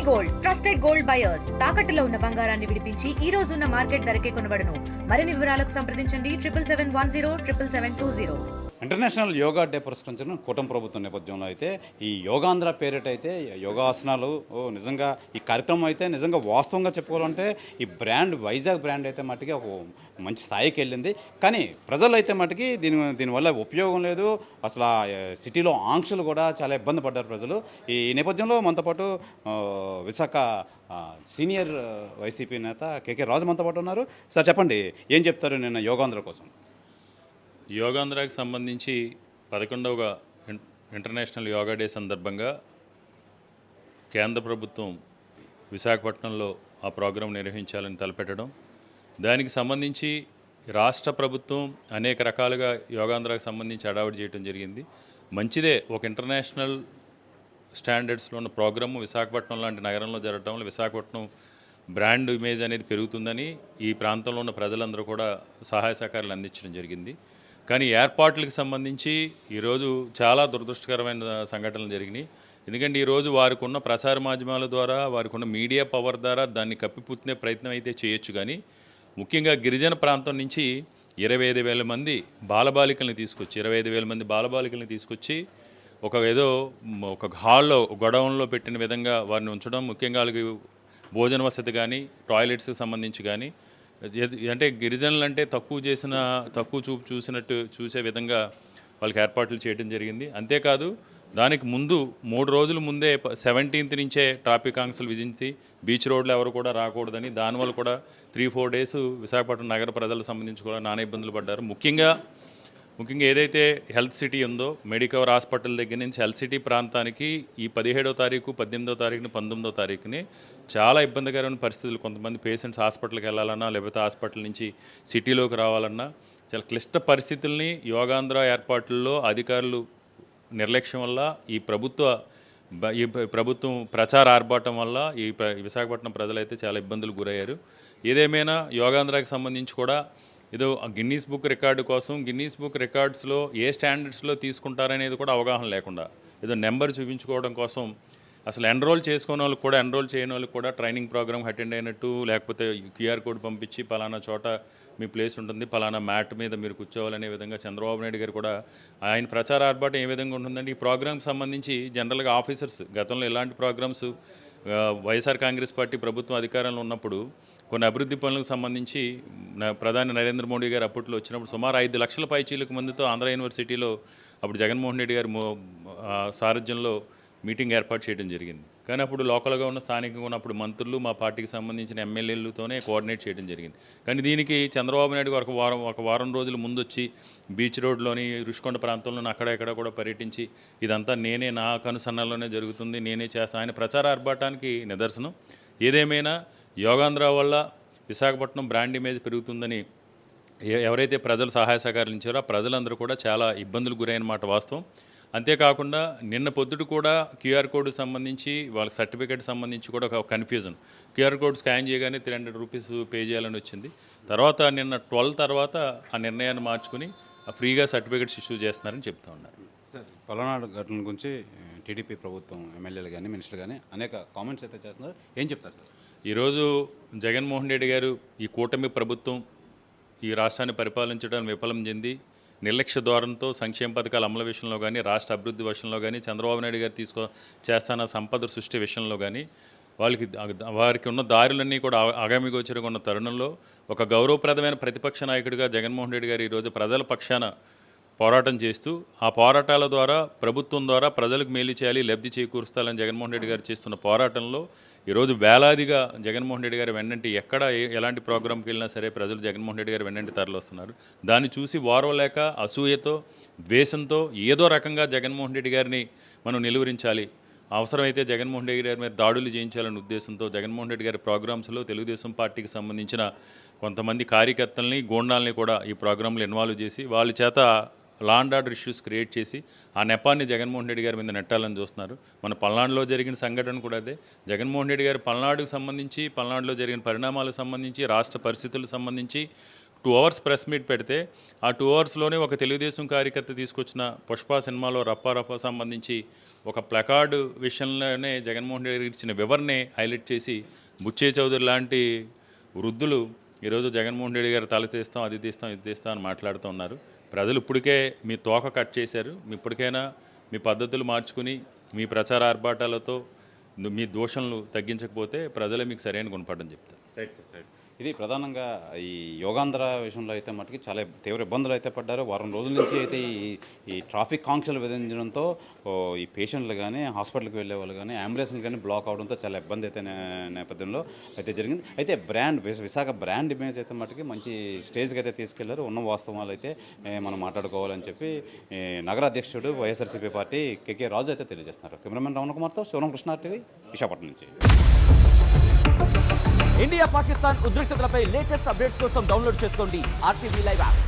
Gold trusted gold buyers తాకట్టులో ఉన్న బంగారాన్ని విడిపించి ఈ రోజు ఉన్న మార్కెట్ ధరకే కొనబడును. మరిన్ని వివరాలకు సంప్రదించండి 7771077720. ఇంటర్నేషనల్ యోగా డే పురస్కరించిన కూటమి ప్రభుత్వం నేపథ్యంలో అయితే ఈ యోగాంధ్ర పేరిట అయితే యోగాసనాలు నిజంగా ఈ కార్యక్రమం అయితే నిజంగా వాస్తవంగా చెప్పుకోవాలంటే ఈ బ్రాండ్ వైజాగ్ బ్రాండ్ అయితే మటుకి ఒక మంచి స్థాయికి వెళ్ళింది. కానీ ప్రజలు అయితే మటుకి దీనివల్ల ఉపయోగం లేదు. అసలు సిటీలో ఆంక్షలు కూడా చాలా ఇబ్బంది పడ్డారు ప్రజలు. ఈ నేపథ్యంలో మనతో పాటు విశాఖ సీనియర్ వైసీపీ నేత కేకే రాజు మనతో పాటు ఉన్నారు. సార్ చెప్పండి, ఏం చెప్తారు నిన్న యోగాంధ్ర కోసం? యోగాంధ్రాకి సంబంధించి 11వ ఇంటర్నేషనల్ యోగా డే సందర్భంగా కేంద్ర ప్రభుత్వం విశాఖపట్నంలో ఆ ప్రోగ్రాం నిర్వహించాలని తలపెట్టడం, దానికి సంబంధించి రాష్ట్ర ప్రభుత్వం అనేక రకాలుగా యోగాంధ్రాకి సంబంధించి అడావిడి చేయడం జరిగింది. మంచిదే, ఒక ఇంటర్నేషనల్ స్టాండర్డ్స్లో ఉన్న ప్రోగ్రాము విశాఖపట్నం లాంటి నగరంలో జరగడం వల్ల విశాఖపట్నం బ్రాండ్ ఇమేజ్ అనేది పెరుగుతుందని ఈ ప్రాంతంలో ఉన్న ప్రజలందరూ కూడా సహాయ సహకారాలు అందించడం జరిగింది. కానీ ఏర్పాట్లకు సంబంధించి ఈరోజు చాలా దురదృష్టకరమైన సంఘటనలు జరిగినాయి. ఎందుకంటే ఈరోజు వారికి ఉన్న ప్రసార మాధ్యమాల ద్వారా, వారికి ఉన్న మీడియా పవర్ ద్వారా దాన్ని కప్పిపుచ్చుకునే ప్రయత్నం అయితే చేయొచ్చు. కానీ ముఖ్యంగా గిరిజన ప్రాంతం నుంచి 25,000 మంది బాలబాలికల్ని తీసుకొచ్చి 25,000 మంది బాలబాలికల్ని తీసుకొచ్చి ఒక హాల్లో గొడవంలో పెట్టిన విధంగా వారిని ఉంచడం, ముఖ్యంగా వాళ్ళకి భోజన వసతి కానీ టాయిలెట్స్కి సంబంధించి కానీ, అంటే గిరిజనులు అంటే తక్కువ చూపు చూసే విధంగా వాళ్ళకి ఏర్పాట్లు చేయడం జరిగింది. అంతేకాదు దానికి ముందు 3 రోజుల ముందే 17th నుంచే ట్రాఫిక్ ఆంక్షలు విధించి బీచ్ రోడ్లు ఎవరు కూడా రాకూడదని, దానివల్ల కూడా 3-4 days విశాఖపట్నం నగర ప్రజలకు సంబంధించి కూడా నానా ఇబ్బందులు పడ్డారు. ముఖ్యంగా ఏదైతే హెల్త్ సిటీ ఉందో, మెడికవర్ హాస్పిటల్ దగ్గర నుంచి హెల్త్ సిటీ ప్రాంతానికి ఈ 17వ తారీఖు, 18వ తారీఖుని, 19వ తారీఖుని చాలా ఇబ్బందికరమైన పరిస్థితులు. కొంతమంది పేషెంట్స్ హాస్పిటల్కి వెళ్ళాలన్నా, లేకపోతే హాస్పిటల్ నుంచి సిటీలోకి రావాలన్నా చాలా క్లిష్ట పరిస్థితుల్ని యోగాంధ్ర ఏర్పాట్లలో అధికారులు నిర్లక్ష్యం వల్ల, ఈ ప్రభుత్వం ప్రచార ఆర్భాటం వల్ల విశాఖపట్నం ప్రజలైతే చాలా ఇబ్బందులు గురయ్యారు. ఏదేమైనా యోగాంధ్రాకి సంబంధించి కూడా ఏదో గిన్నీస్ బుక్ రికార్డు కోసం, గిన్నీస్ బుక్ రికార్డ్స్లో ఏ స్టాండర్డ్స్లో తీసుకుంటారనేది కూడా అవగాహన లేకుండా, ఏదో నెంబర్ చూపించుకోవడం కోసం అసలు ఎన్రోల్ చేసుకునే వాళ్ళకి కూడా, ఎన్రోల్ చేయని వాళ్ళకి కూడా ట్రైనింగ్ ప్రోగ్రామ్ అటెండ్ అయినట్టు, లేకపోతే క్యూఆర్ కోడ్ పంపించి పలానా చోట మీ ప్లేస్ ఉంటుంది, పలానా మ్యాట్ మీద మీరు కూర్చోవాలనే విధంగా చంద్రబాబు నాయుడు గారు కూడా ఆయన ప్రచార ఆర్భాటం ఏ విధంగా ఉంటుందంటే, ఈ ప్రోగ్రామ్కి సంబంధించి జనరల్గా ఆఫీసర్స్ గతంలో ఇలాంటి ప్రోగ్రామ్స్ వైఎస్ఆర్ కాంగ్రెస్ పార్టీ ప్రభుత్వం అధికారంలో ఉన్నప్పుడు కొన్ని అభివృద్ధి పనులకు సంబంధించి ప్రధాని నరేంద్ర మోడీ గారు అప్పట్లో వచ్చినప్పుడు సుమారు 5 లక్షల పైచీలకు మందితో ఆంధ్ర యూనివర్సిటీలో అప్పుడు జగన్మోహన్ రెడ్డి గారు సారథ్యంలో మీటింగ్ ఏర్పాటు చేయడం జరిగింది. కానీ అప్పుడు లోకల్గా ఉన్న స్థానికంగా ఉన్నప్పుడు మంత్రులు, మా పార్టీకి సంబంధించిన ఎమ్మెల్యేలతోనే కోఆర్డినేట్ చేయడం జరిగింది. కానీ దీనికి చంద్రబాబు నాయుడు ఒక వారం రోజుల ముందు వచ్చి బీచ్ రోడ్లోని రుషికొండ ప్రాంతంలోని అక్కడ కూడా పర్యటించి ఇదంతా నేనే, నా కనుసన్నల్లోనే జరుగుతుంది, నేనే చేస్తాను, ఆయన ప్రచార ఆర్భాటానికి నిదర్శనం. ఏదేమైనా యోగాంధ్ర వల్ల విశాఖపట్నం బ్రాండ్ ఇమేజ్ పెరుగుతుందని ఎవరైతే ప్రజలు సహాయ సహకారాలు ఇచ్చారో ఆ ప్రజలందరూ కూడా చాలా ఇబ్బందులు గురైన మాట వాస్తవం. అంతేకాకుండా నిన్న పొద్దుట కూడా క్యూఆర్ కోడ్ సంబంధించి, వాళ్ళ సర్టిఫికేట్ సంబంధించి కూడా ఒక కన్ఫ్యూజన్. క్యూఆర్ కోడ్ స్కాన్ చేయగానే 300 రూపీస్ పే చేయాలని వచ్చింది. తర్వాత నిన్న 12 తర్వాత ఆ నిర్ణయాన్ని మార్చుకుని ఫ్రీగా సర్టిఫికేట్స్ ఇష్యూ చేస్తున్నారని చెప్తా ఉన్నారు. సార్, పల్నాడు ఘటన గురించి టీడీపీ ప్రభుత్వం ఎమ్మెల్యేలు కానీ మినిస్టర్లు కానీ అనేక కామెంట్స్ అయితే చేస్తున్నారు, ఏం చెప్తారు సార్? ఈరోజు జగన్మోహన్ రెడ్డి గారు ఈ కూటమి ప్రభుత్వం ఈ రాష్ట్రాన్ని పరిపాలించడానికి విఫలం చెంది నిర్లక్ష్య ధోరణితో సంక్షేమ పథకాల అమలు విషయంలో కానీ, రాష్ట్ర అభివృద్ధి విషయంలో కానీ, చంద్రబాబు నాయుడు గారు చేస్తున్న సంపద సృష్టి విషయంలో కానీ వారికి ఉన్న దారులన్నీ కూడా ఆగామిగోచరంగా ఉన్న తరుణంలో ఒక గౌరవప్రదమైన ప్రతిపక్ష నాయకుడిగా జగన్మోహన్ రెడ్డి గారు ఈరోజు ప్రజల పక్షాన పోరాటం చేస్తూ, ఆ పోరాటాల ద్వారా ప్రభుత్వం ద్వారా ప్రజలకు మేలు చేయాలి, లబ్ధి చేకూరుస్తాలని జగన్మోహన్ రెడ్డి గారు చేస్తున్న పోరాటంలో ఈరోజు వేలాదిగా జగన్మోహన్ రెడ్డి గారు వెన్నంటి ఎలాంటి ప్రోగ్రాంకి వెళ్ళినా సరే ప్రజలు జగన్మోహన్ రెడ్డి గారు వెన్నంటి తరలిస్తున్నారు. దాన్ని చూసి ఓర్వలేక, అసూయతో, ద్వేషంతో ఏదో రకంగా జగన్మోహన్ రెడ్డి గారిని మనం నిలువరించాలి, అవసరమైతే జగన్మోహన్ రెడ్డి గారి మీద దాడులు చేయించాలనే ఉద్దేశంతో జగన్మోహన్ రెడ్డి గారి ప్రోగ్రామ్స్లో తెలుగుదేశం పార్టీకి సంబంధించిన కొంతమంది కార్యకర్తల్ని, గూండాల్ని కూడా ఈ ప్రోగ్రాంలో ఇన్వాల్వ్ చేసి వాళ్ళ చేత law and order issues create చేసి ఆ నెపాన్ని జగన్మోహన్ రెడ్డి గారి మీద నెట్టాలని చూస్తున్నారు. మన పల్నాడులో జరిగిన సంఘటన కూడా అదే. జగన్మోహన్ రెడ్డి గారు పల్నాడుకు సంబంధించి, పల్నాడులో జరిగిన పరిణామాలకు సంబంధించి, రాష్ట్ర పరిస్థితులకు సంబంధించి 2 అవర్స్ ప్రెస్ మీట్ పెడితే ఆ 2 అవర్స్లోనే ఒక తెలుగుదేశం కార్యకర్త తీసుకొచ్చిన పుష్ప సినిమాలో రప్ప సంబంధించి ఒక ప్లకార్డు విషయంలోనే జగన్మోహన్ రెడ్డి గారికి ఇచ్చిన వివరణని హైలైట్ చేసి బుచ్చే చౌదరి లాంటి వృద్ధులు ఈరోజు జగన్మోహన్ రెడ్డి గారు తల తీస్తాం అది తీస్తాం ఇది తీస్తాం అని మాట్లాడుతూ ఉన్నారు. ప్రజలు ఇప్పటికే మీ తోక కట్ చేశారు. ఇప్పటికైనా మీ పద్ధతులు మార్చుకుని మీ ప్రచార ఆర్భాటాలతో మీ దోషణలు తగ్గించకపోతే ప్రజలే మీకు సరైన గుణపడని చెప్తారు. Right sir, right. ఇది ప్రధానంగా ఈ యోగాంధ్ర విషయంలో అయితే మటుకి చాలా తీవ్ర ఇబ్బందులు అయితే పడ్డారు. వారం రోజుల నుంచి అయితే ఈ ట్రాఫిక్ ఆంక్షలు విధించడంతో ఈ పేషెంట్లు కానీ హాస్పిటల్కి వెళ్ళే వాళ్ళు కానీ అంబులెన్స్లు కానీ బ్లాక్ అవడంతో చాలా ఇబ్బంది అయితే నేపథ్యంలో అయితే జరిగింది. అయితే బ్రాండ్ విశాఖ బ్రాండ్ ఇమేజ్ అయితే మటుకి మంచి స్టేజ్కి అయితే తీసుకెళ్లారు. ఉన్న వాస్తవాలు అయితే మనం మాట్లాడుకోవాలని చెప్పి నగర అధ్యక్షుడు వైఎస్ఆర్సీపీ పార్టీ కేకే రాజు అయితే తెలియజేస్తున్నారు. కెమెరామెన్ రమణ కుమార్తో శివరాం కృష్ణ టీవీ విశాఖపట్నం నుంచి. ఇండియా పాకిస్తాన్ ఉద్రిక్తతలపై లేటెస్ట్ అప్డేట్స్ కోసం డౌన్లోడ్ చేసుకోండి RTV లైవ్ యాప్.